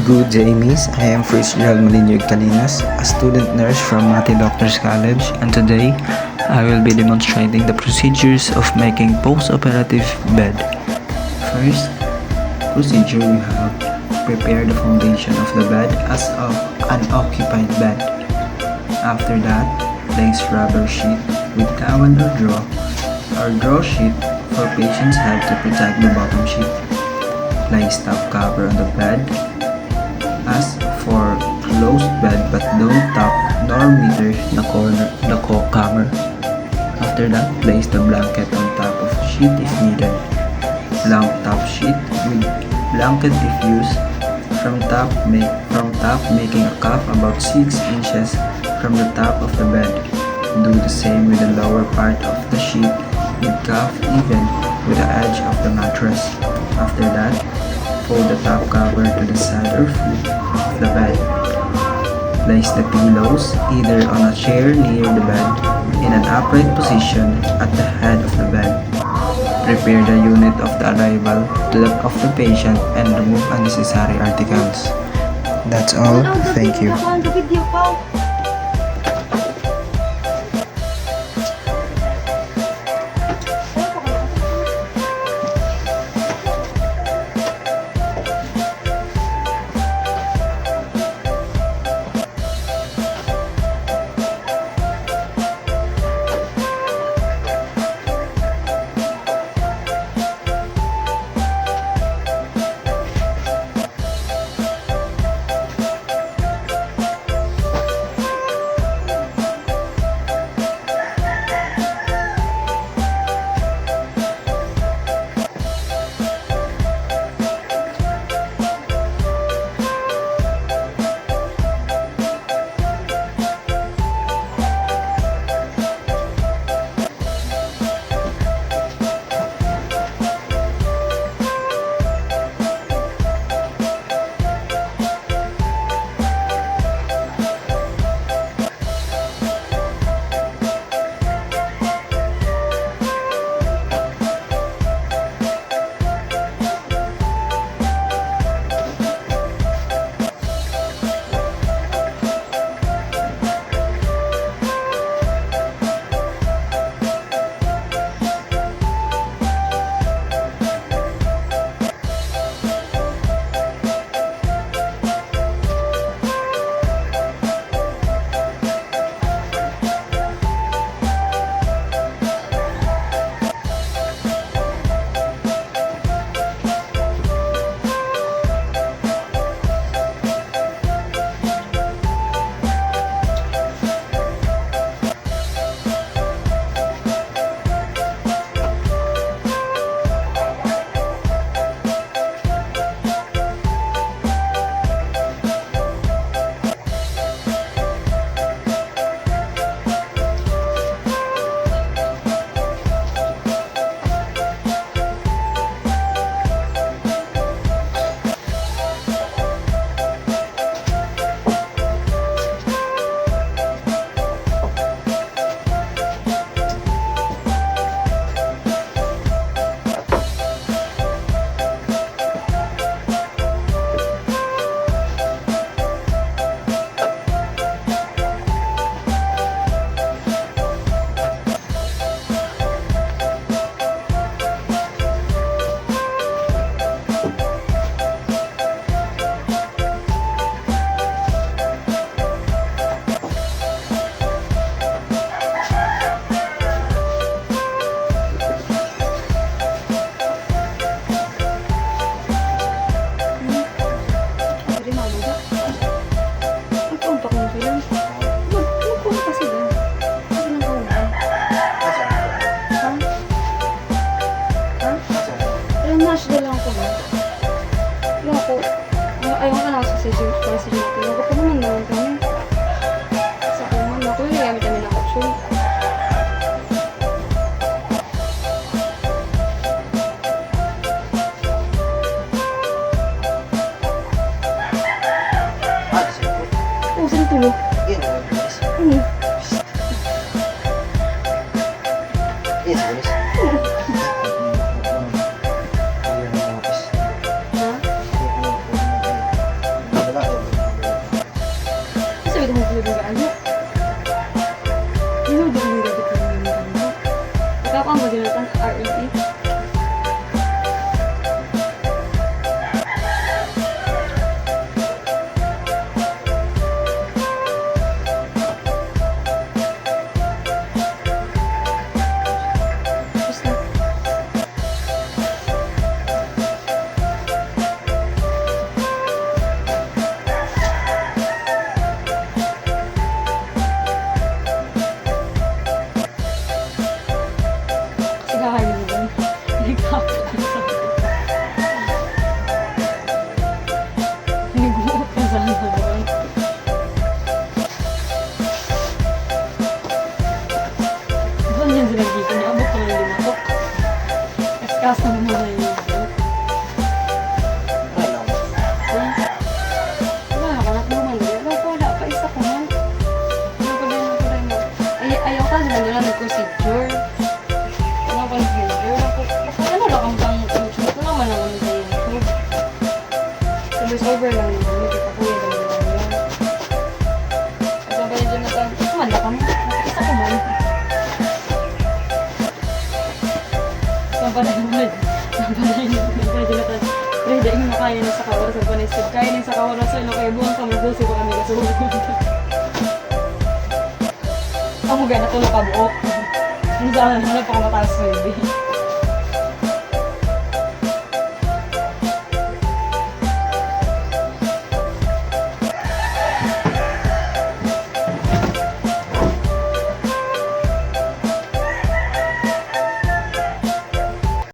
Good day, Miss. I am Fitzgerald Malinyog Calinas, a student nurse from Mati Doctors College, and today I will be demonstrating the procedures of making post-operative bed. First procedure, we have prepare the foundation of the bed as of an occupied bed. After that, place rubber sheet with towel or draw sheet for patient's head to protect the bottom sheet. Place top cover on the bed as for closed bed, but don't top nor meter the cover. After that, place the blanket on top of sheet if needed. Blank top sheet with blanket if used. From top making a cuff about 6 inches from the top of the bed. Do the same with the lower part of the sheet with cuff even with the edge of the mattress. After that, fold the top cover to the side or foot of the bed. Place the pillows either on a chair near the bed in an upright position at the head of the bed. Prepare the unit of the arrival of the patient and remove unnecessary articles. That's all. Thank you. Ayaw ka na sa session para sa session natin. Ako pa naman naman kami. Sa kuman ako, gamit namin ang option. Oh, saan tulo? Yan, bilis. Yes, bilis. Ha? Nag-uot ka sa hanapan. Doon yan sila dito. Naabot ko ng limatok. Kaskasa mo na yun. Wala ka na naman. Wala pa. Isa ko man. Ayaw ka naman nila nag-procedure. Ano pa procedure? Ano lang ang pang YouTube? Ano naman naman sa YouTube? Sa voiceover lang naman. Hindi ka kuya naman naman yun. At sabi ni Jonathan, kumanda ka mo. Isa ko man. Sabi na naman. Sabi na Jonathan. Pero hindi mo kaya na sa kawara sa panisip. Kaya na sa kawara sa ilo kaya buwan ka magdusi ko kami kasuhod. Ang mga na tulog ka buok. Hindi sa akin, wala pa ka mataas, baby.